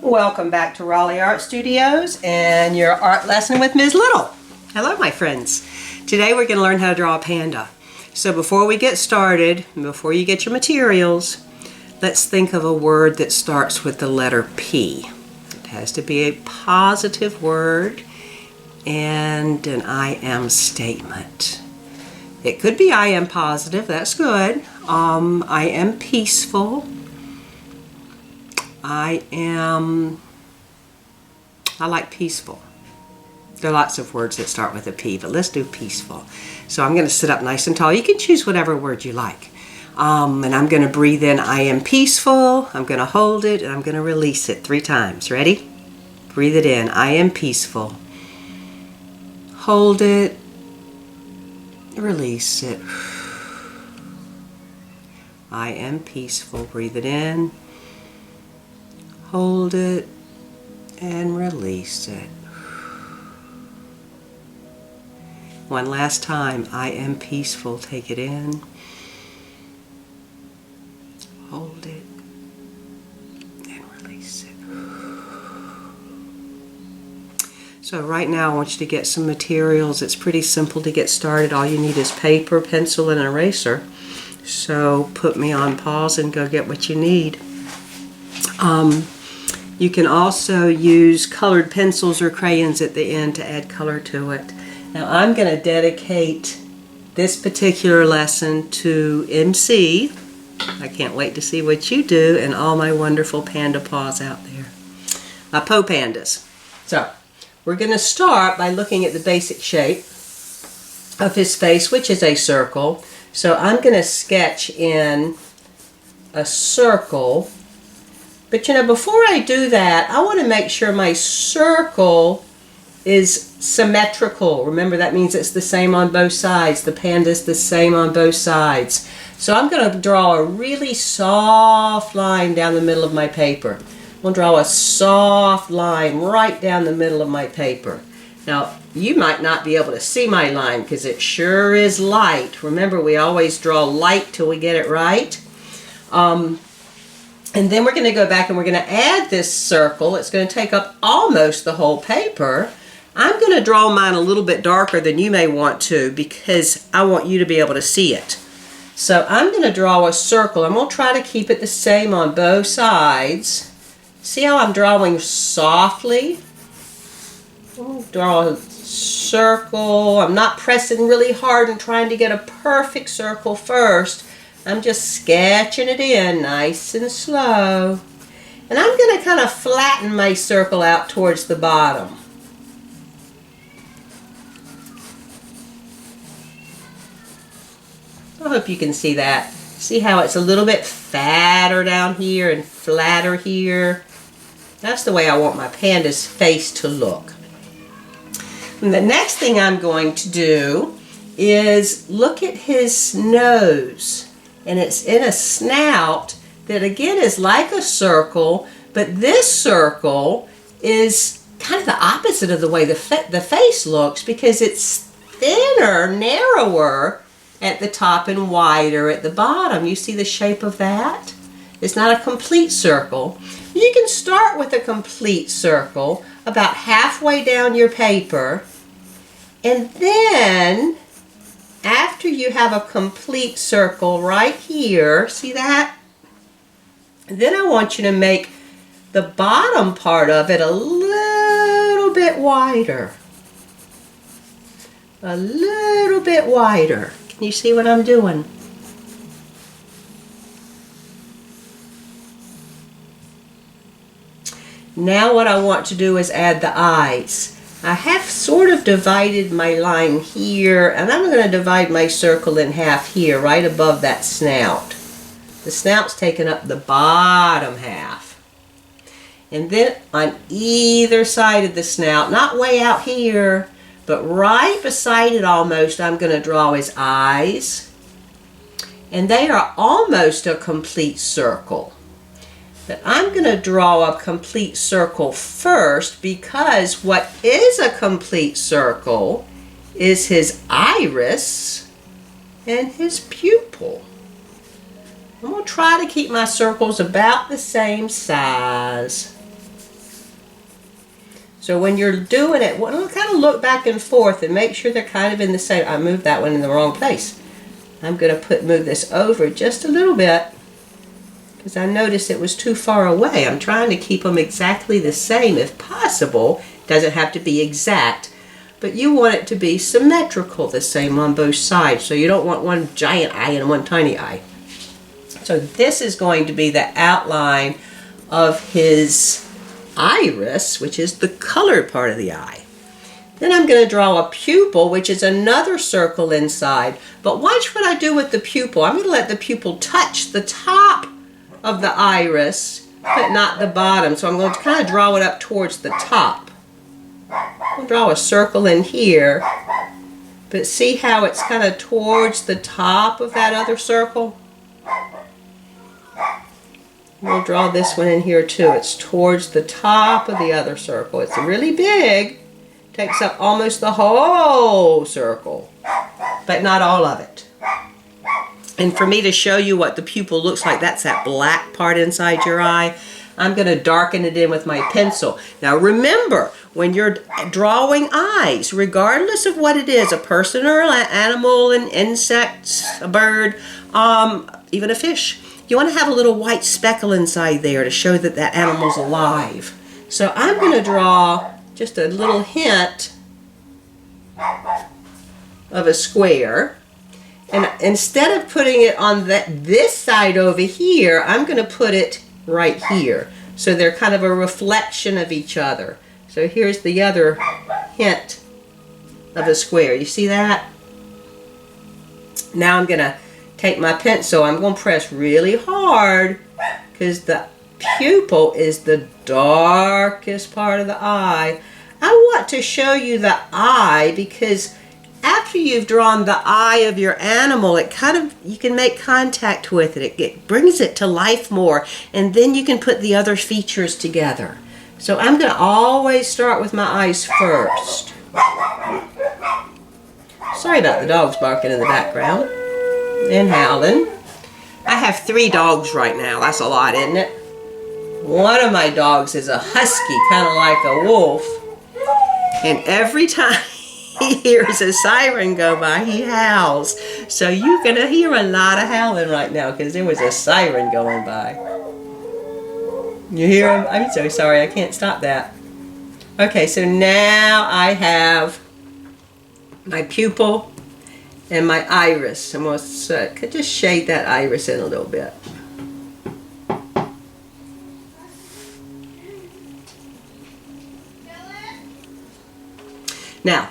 Welcome back to Raleigh Art Studios and your art lesson with Ms. Little. Hello my friends. Today we're going to learn how to draw a panda. So before we get started, before you get your materials, let's think of a word that starts with the letter P. It has to be a positive word and an I am statement. It could be I am positive, that's good. I am peaceful. I like peaceful. There are lots of words that start with a P, but let's do peaceful. So I'm going to sit up nice and tall. You can choose whatever word you like. And I'm going to breathe in, I am peaceful. I'm going to hold it, and I'm going to release it 3 times. Ready? Breathe it in, I am peaceful. Hold it. Release it. I am peaceful. Breathe it in. Hold it and release it. One last time. I am peaceful. Take it in. Hold it and release it. So right now I want you to get some materials. It's pretty simple to get started. All you need is paper, pencil, and an eraser. So put me on pause and go get what you need. You can also use colored pencils or crayons at the end to add color to it. Now I'm going to dedicate this particular lesson to MC. I can't wait to see what you do and all my wonderful panda paws out there. Po pandas. So we're going to start by looking at the basic shape of his face, which is a circle. So I'm going to sketch in a circle. But you know, before I do that, I want to make sure my circle is symmetrical. Remember, that means it's the same on both sides. The panda's the same on both sides. So I'm going to draw a really soft line down the middle of my paper. I'm going to draw a soft line right down the middle of my paper. Now, you might not be able to see my line because it sure is light. Remember, we always draw light till we get it right. And then we're going to go back and we're going to add this circle. It's going to take up almost the whole paper. I'm going to draw mine a little bit darker than you may want to because I want you to be able to see it. So I'm going to draw a circle. I'm going to try to keep it the same on both sides. See how I'm drawing softly? I'm going to draw a circle. I'm not pressing really hard and trying to get a perfect circle first. I'm just sketching it in nice and slow. And I'm going to kind of flatten my circle out towards the bottom. I hope you can see that. See how it's a little bit fatter down here and flatter here? That's the way I want my panda's face to look. And the next thing I'm going to do is look at his nose. And it's in a snout that again is like a circle, but this circle is kind of the opposite of the way the face looks because it's thinner, narrower at the top and wider at the bottom. You see the shape of that? It's not a complete circle. You can start with a complete circle about halfway down your paper, and then after you have a complete circle right here, see that? Then I want you to make the bottom part of it a little bit wider. A little bit wider. Can you see what I'm doing? Now what I want to do is add the eyes. I have sort of divided my line here, and I'm going to divide my circle in half here, right above that snout. The snout's taking up the bottom half. And then on either side of the snout, not way out here, but right beside it almost, I'm going to draw his eyes. And they are almost a complete circle. But I'm going to draw a complete circle first because what is a complete circle is his iris and his pupil. I'm going to try to keep my circles about the same size. So when you're doing it, kind of look back and forth and make sure they're kind of in the same. I moved that one in the wrong place. I'm going to move this over just a little bit because I noticed it was too far away. I'm trying to keep them exactly the same if possible. Doesn't have to be exact, but you want it to be symmetrical, the same on both sides. So you don't want one giant eye and one tiny eye. So this is going to be the outline of his iris, which is the colored part of the eye. Then I'm going to draw a pupil, which is another circle inside. But watch what I do with the pupil. I'm going to let the pupil touch the top of the iris, but not the bottom. So I'm going to kind of draw it up towards the top. I'll draw a circle in here, but see how it's kind of towards the top of that other circle? We'll draw this one in here too. It's towards the top of the other circle. It's really big. Takes up almost the whole circle, but not all of it. And for me to show you what the pupil looks like, that's that black part inside your eye. I'm going to darken it in with my pencil. Now remember, when you're drawing eyes, regardless of what it is, a person or an animal, an insect, a bird, even a fish, you want to have a little white speckle inside there to show that that animal's alive. So I'm going to draw just a little hint of a square. And instead of putting it on this side over here, I'm going to put it right here. So they're kind of a reflection of each other. So here's the other hint of a square. You see that? Now I'm going to take my pencil. I'm going to press really hard because the pupil is the darkest part of the eye. I want to show you the eye because after you've drawn the eye of your animal, you can make contact with it. It brings it to life more, and then you can put the other features together. So I'm going to always start with my eyes first. Sorry about the dogs barking in the background and howling. I have 3 dogs right now. That's a lot, isn't it? One of my dogs is a husky, kind of like a wolf. And every time he hears a siren go by, he howls. So you're going to hear a lot of howling right now because there was a siren going by. You hear him? I'm so sorry, I can't stop that. Okay, so now I have my pupil and my iris. I'm going to just shade that iris in a little bit. Now,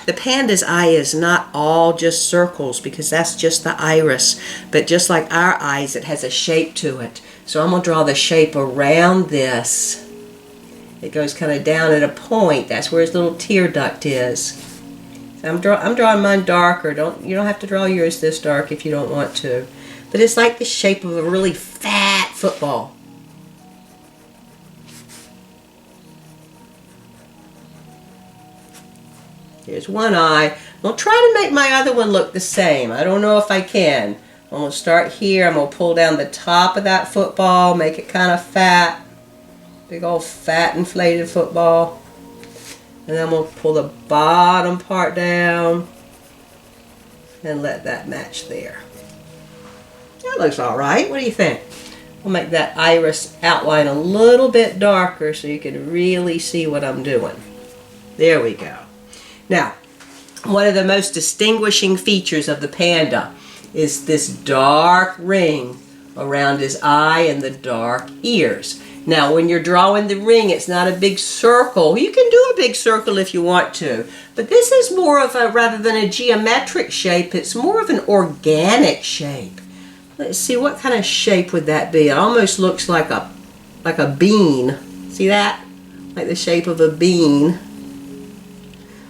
the panda's eye is not all just circles because that's just the iris. But just like our eyes, it has a shape to it. So I'm going to draw the shape around this. It goes kind of down at a point. That's where his little tear duct is. So I'm drawing mine darker. You don't have to draw yours this dark if you don't want to. But it's like the shape of a really fat football. Here's one eye. I'll try to make my other one look the same. I don't know if I can. I'm going to start here. I'm going to pull down the top of that football, make it kind of fat. Big old fat inflated football. And then I'm going to pull the bottom part down and let that match there. That looks alright. What do you think? We'll make that iris outline a little bit darker so you can really see what I'm doing. There we go. Now, one of the most distinguishing features of the panda is this dark ring around his eye and the dark ears. Now, when you're drawing the ring, it's not a big circle. You can do a big circle if you want to, but this is more of a, rather than a geometric shape, it's more of an organic shape. Let's see, what kind of shape would that be? It almost looks like a bean. See that? Like the shape of a bean.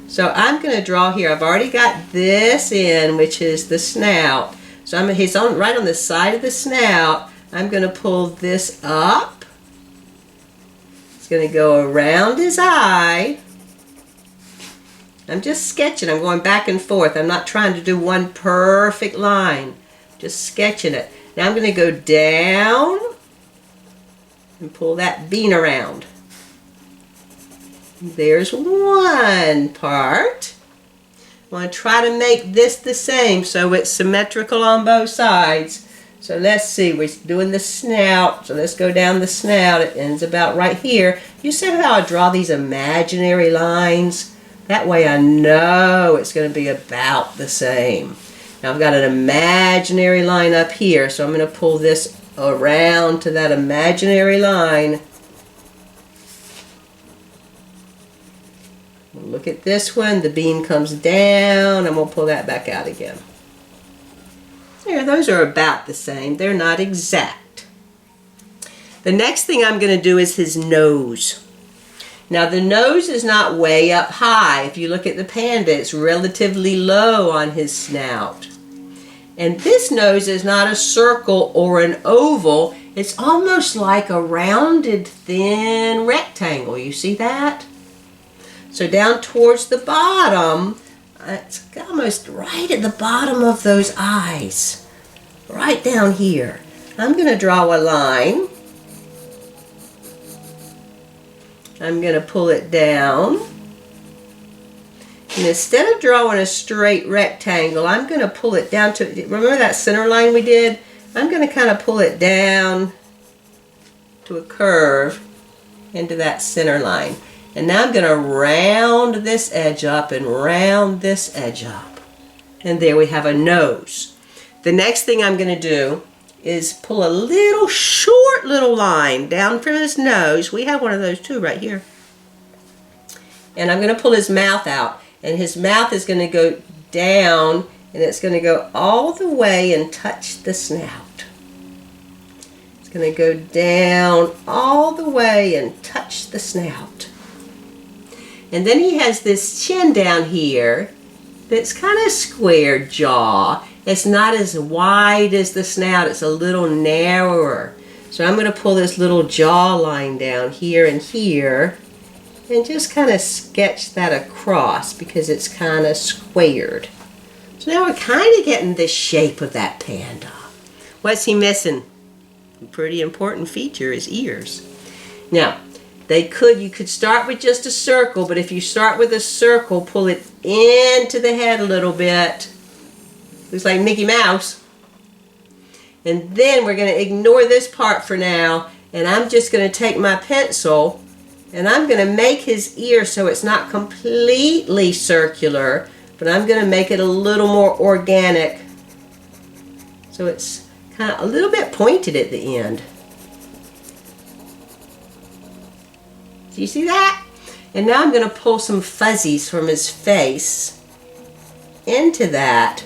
So I'm going to draw here. I've already got this in, which is the snout. So he's right on the side of the snout. I'm going to pull this up. It's going to go around his eye. I'm just sketching. I'm going back and forth. I'm not trying to do one perfect line. Just sketching it. Now I'm going to go down and pull that bean around. There's one part. I want to try to make this the same so it's symmetrical on both sides. So let's see, we're doing the snout. So let's go down the snout. It ends about right here. You see how I draw these imaginary lines? That way I know it's going to be about the same. Now I've got an imaginary line up here, so I'm going to pull this around to that imaginary line. Look at this one, the beam comes down, I'm going to pull that back out again. There, those are about the same, they're not exact. The next thing I'm going to do is his nose. Now the nose is not way up high. If you look at the panda, it's relatively low on his snout. And this nose is not a circle or an oval, it's almost like a rounded thin rectangle. You see that? So down towards the bottom, it's almost right at the bottom of those eyes. Right down here. I'm going to draw a line. I'm going to pull it down. And instead of drawing a straight rectangle, I'm going to pull it down to, remember that center line we did? I'm going to kind of pull it down to a curve into that center line. And now I'm going to round this edge up and round this edge up. And there we have a nose. The next thing I'm going to do is pull a little short little line down from his nose. We have one of those too right here. And I'm going to pull his mouth out. And his mouth is going to go down and it's going to go all the way and touch the snout. It's going to go down all the way and touch the snout. And then he has this chin down here that's kind of square jaw. It's not as wide as the snout, it's a little narrower. So I'm going to pull this little jaw line down here and here and just kind of sketch that across because it's kind of squared. So now we're kind of getting the shape of that panda. What's he missing? A pretty important feature is ears. Now, you could start with just a circle, but if you start with a circle, pull it into the head a little bit. Looks like Mickey Mouse. And then we're going to ignore this part for now, and I'm just going to take my pencil and I'm going to make his ear so it's not completely circular, but I'm going to make it a little more organic. So it's kind of a little bit pointed at the end. Do you see that? And now I'm going to pull some fuzzies from his face into that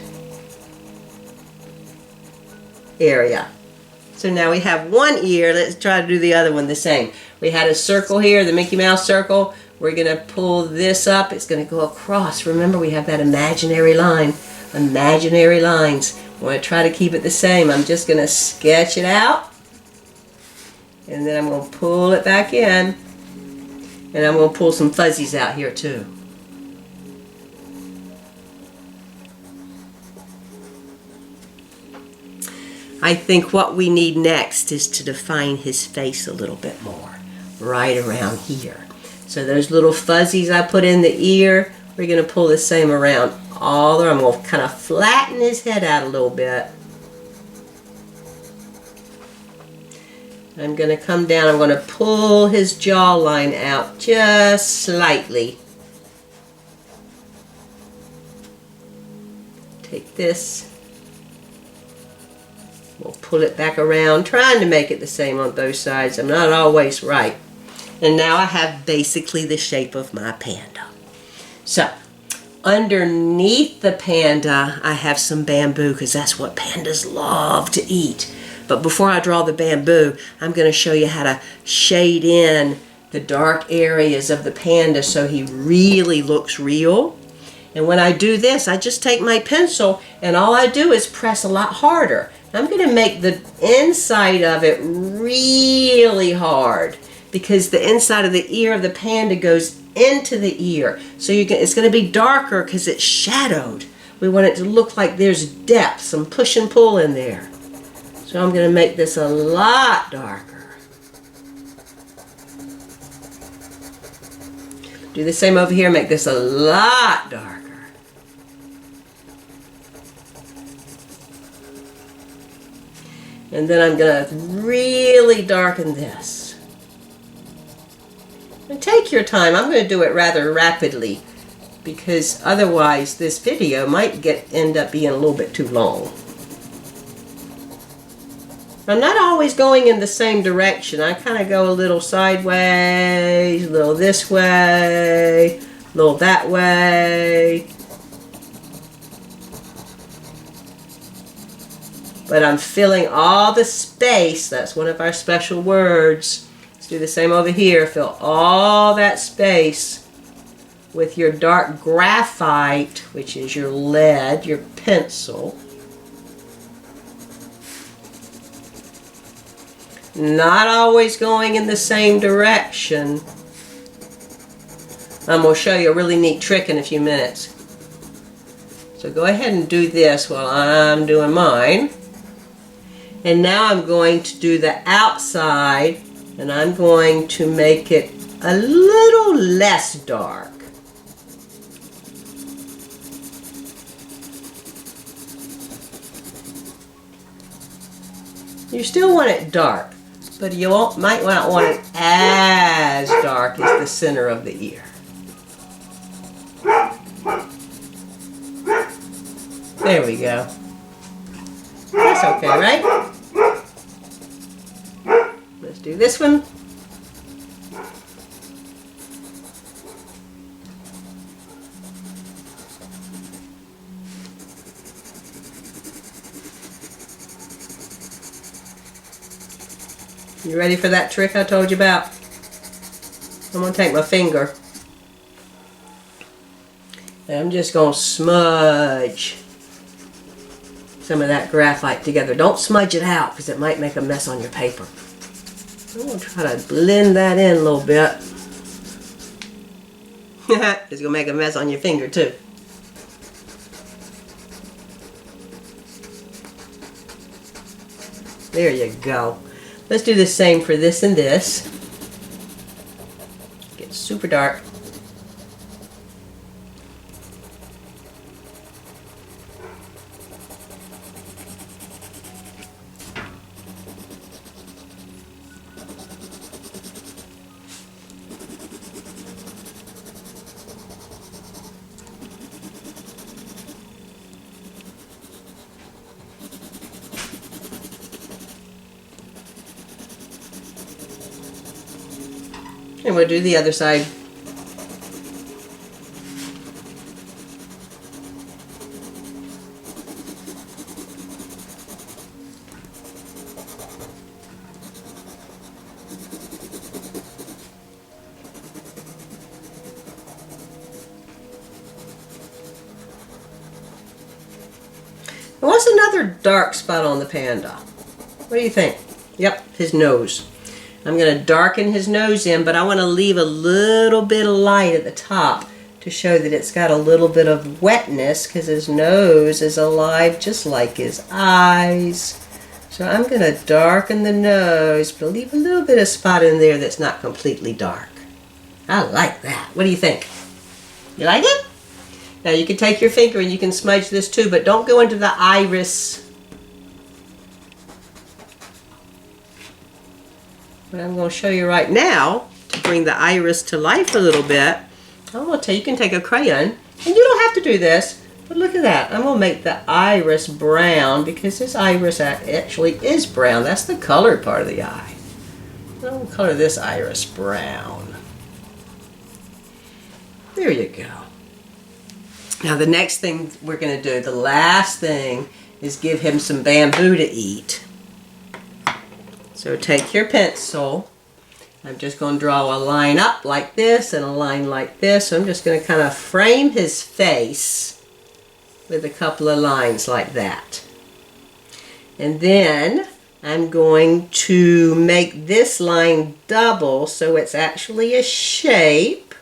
area. So now we have one ear. Let's try to do the other one the same. We had a circle here, the Mickey Mouse circle. We're going to pull this up. It's going to go across. Remember, we have that imaginary line. Imaginary lines. I want to try to keep it the same. I'm just going to sketch it out. And then I'm going to pull it back in. And I'm going to pull some fuzzies out here too. I think what we need next is to define his face a little bit more. Right around here. So those little fuzzies I put in the ear, we're going to pull the same around all there. I'm going to kind of flatten his head out a little bit. I'm going to come down, I'm going to pull his jawline out just slightly. Take this, we'll pull it back around, trying to make it the same on both sides. I'm not always right. And now I have basically the shape of my panda. So, underneath the panda, I have some bamboo because that's what pandas love to eat. But before I draw the bamboo, I'm going to show you how to shade in the dark areas of the panda so he really looks real. And when I do this, I just take my pencil and all I do is press a lot harder. I'm going to make the inside of it really hard because the inside of the ear of the panda goes into the ear. So it's going to be darker because it's shadowed. We want it to look like there's depth, some push and pull in there. So I'm going to make this a lot darker. Do the same over here, make this a lot darker. And then I'm going to really darken this. And take your time. I'm going to do it rather rapidly because otherwise this video might end up being a little bit too long. I'm not always going in the same direction. I kind of go a little sideways, a little this way, a little that way. But I'm filling all the space. That's one of our special words. Let's do the same over here. Fill all that space with your dark graphite, which is your lead, your pencil. Not always going in the same direction. I'm going to show you a really neat trick in a few minutes. So go ahead and do this while I'm doing mine. And now I'm going to do the outside, and I'm going to make it a little less dark. You still want it dark, but you might not want it as dark as the center of the ear. There we go. That's okay, right? Let's do this one. You ready for that trick I told you about? I'm going to take my finger and I'm just going to smudge some of that graphite together. Don't smudge it out because it might make a mess on your paper. I'm going to try to blend that in a little bit. It's going to make a mess on your finger too. There you go. Let's do the same for this and this. Get super dark. And we'll do the other side. And what's another dark spot on the panda? What do you think? Yep, his nose. I'm going to darken his nose in, but I want to leave a little bit of light at the top to show that it's got a little bit of wetness because his nose is alive just like his eyes. So I'm going to darken the nose, but leave a little bit of spot in there that's not completely dark. I like that. What do you think? You like it? Now you can take your finger and you can smudge this too, but don't go into the iris. What I'm going to show you right now, to bring the iris to life a little bit, I'm going to tell you, you can take a crayon, and you don't have to do this, but look at that. I'm going to make the iris brown, because this iris actually is brown. That's the colored part of the eye. I'm going to color this iris brown. There you go. Now the next thing we're going to do, the last thing, is give him some bamboo to eat. So take your pencil. I'm just going to draw a line up like this and a line like this. So I'm just going to kind of frame his face with a couple of lines like that. And then I'm going to make this line double so it's actually a shape.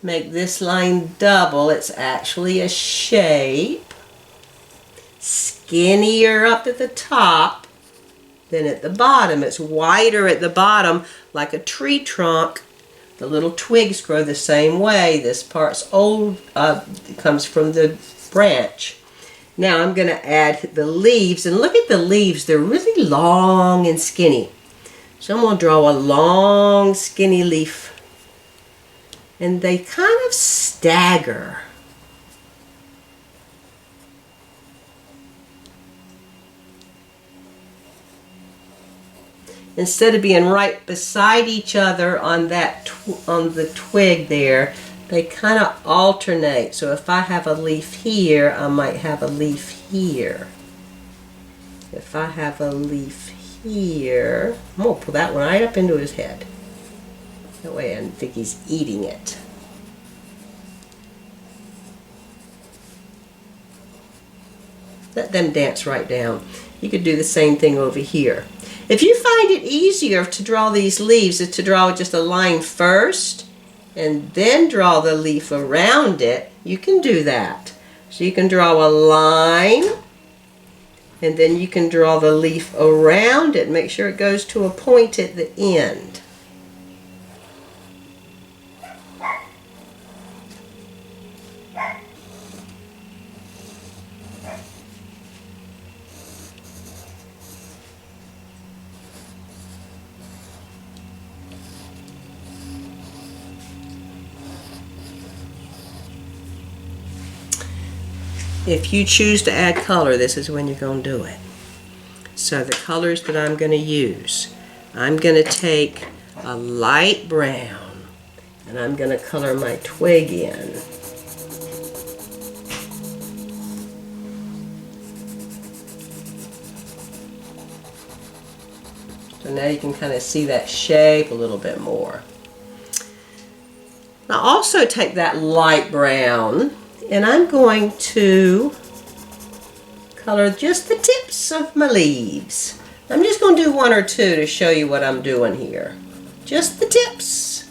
Make this line double, it's actually a shape. Skinnier up at the top than at the bottom. It's wider at the bottom like a tree trunk The little twigs grow the same way. This part's old, comes from the branch. Now I'm going to add the leaves, and look at the leaves. They're really long and skinny. So I'm going to draw a long, skinny leaf. And they kind of stagger. Instead of being right beside each other on that on the twig there, they kind of alternate. So if I have a leaf here, I might have a leaf here. If I have a leaf here, I'm going to pull that one right up into his head. That way I don't think he's eating it. Let them dance right down. You could do the same thing over here. If you find it easier to draw these leaves is to draw just a line first and then draw the leaf around it, you can do that. So you can draw a line and then you can draw the leaf around it. Make sure it goes to a point at the end. If you choose to add color, this is when you're going to do it. So the colors that I'm going to use, I'm going to take a light brown and I'm going to color my twig in. So now you can kind of see that shape a little bit more. Now also take that light brown and I'm going to color just the tips of my leaves. I'm just going to do one or two to show you what I'm doing here. Just the tips.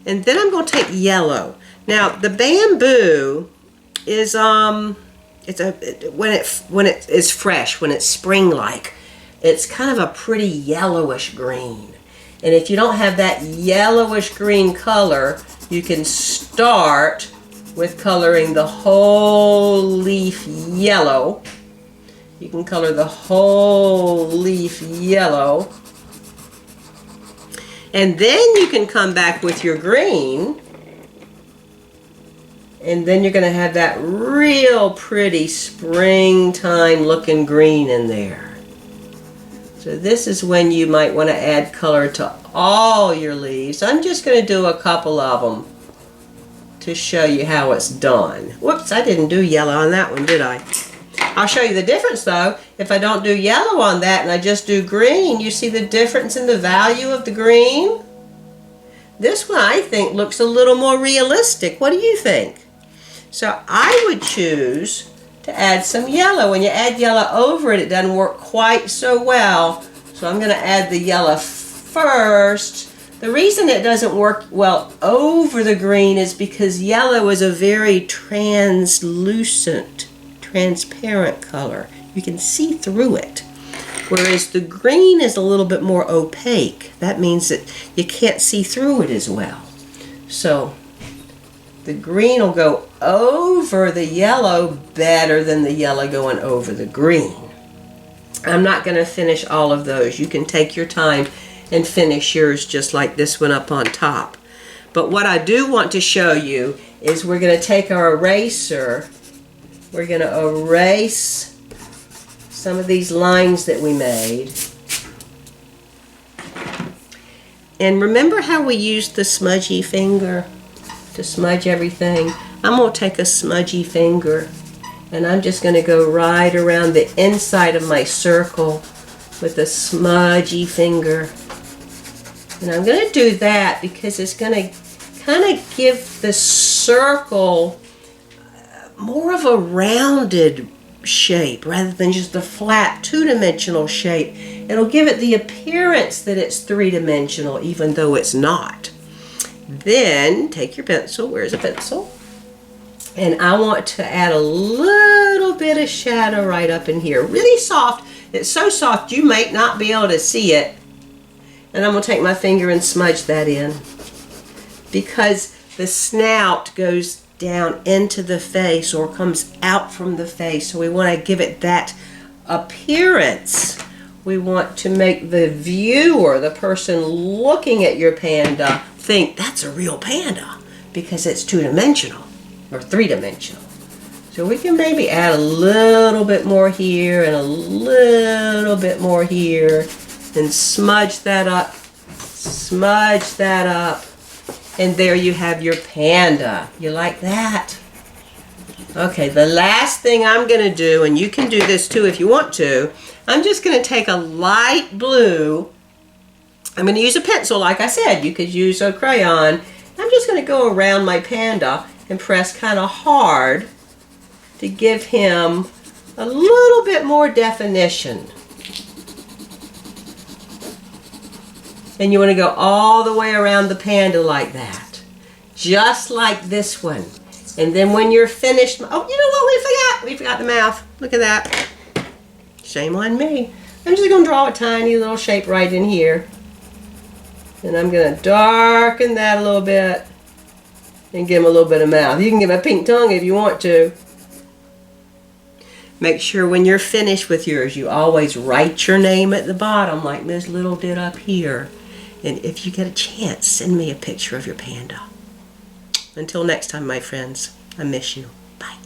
And then I'm going to take yellow. Now the bamboo is when it is fresh, when it's spring-like, it's kind of a pretty yellowish green. And if you don't have that yellowish green color, you can start with coloring the whole leaf yellow. You can color the whole leaf yellow. And then you can come back with your green. And then you're going to have that real pretty springtime looking green in there. So this is when you might want to add color to all your leaves. I'm just going to do a couple of them to show you how it's done. Whoops, I didn't do yellow on that one, did I? I'll show you the difference though. If I don't do yellow on that and I just do green, you see the difference in the value of the green? This one I think looks a little more realistic. What do you think? So I would choose to add some yellow. When you add yellow over it, it doesn't work quite so well. So I'm going to add the yellow first. The reason it doesn't work well over the green is because yellow is a very translucent, transparent color. You can see through it. Whereas the green is a little bit more opaque. That means that you can't see through it as well. So the green will go over the yellow better than the yellow going over the green. I'm not going to finish all of those. You can take your time and finish yours just like this one up on top. But what I do want to show you is we're going to take our eraser. We're going to erase some of these lines that we made. And remember how we used the smudgy finger to smudge everything? I'm going to take a smudgy finger and I'm just going to go right around the inside of my circle with a smudgy finger. And I'm going to do that because it's going to kind of give the circle more of a rounded shape rather than just a flat two-dimensional shape. It'll give it the appearance that it's three-dimensional even though it's not. Then take your pencil. Where's a pencil? And I want to add a little bit of shadow right up in here. Really soft. It's so soft you might not be able to see it. And I'm going to take my finger and smudge that in. Because the snout goes down into the face or comes out from the face. So we want to give it that appearance. We want to make the viewer, the person looking at your panda, think that's a real panda because it's two-dimensional or three-dimensional. So we can maybe add a little bit more here and a little bit more here and smudge that up, and there you have your panda. You like that? Okay, the last thing I'm going to do, and you can do this too if you want to, I'm just going to take a light blue. I'm going to use a pencil like I said. You could use a crayon. I'm just going to go around my panda and press kind of hard to give him a little bit more definition. And you want to go all the way around the panda like that. Just like this one. And then when you're finished, oh, you know what we forgot the mouth. Look at that. Shame on me. I'm just going to draw a tiny little shape right in here. And I'm going to darken that a little bit and give him a little bit of mouth. You can give him a pink tongue if you want to. Make sure when you're finished with yours, you always write your name at the bottom like Ms. Little did up here. And if you get a chance, send me a picture of your panda. Until next time, my friends, I miss you. Bye.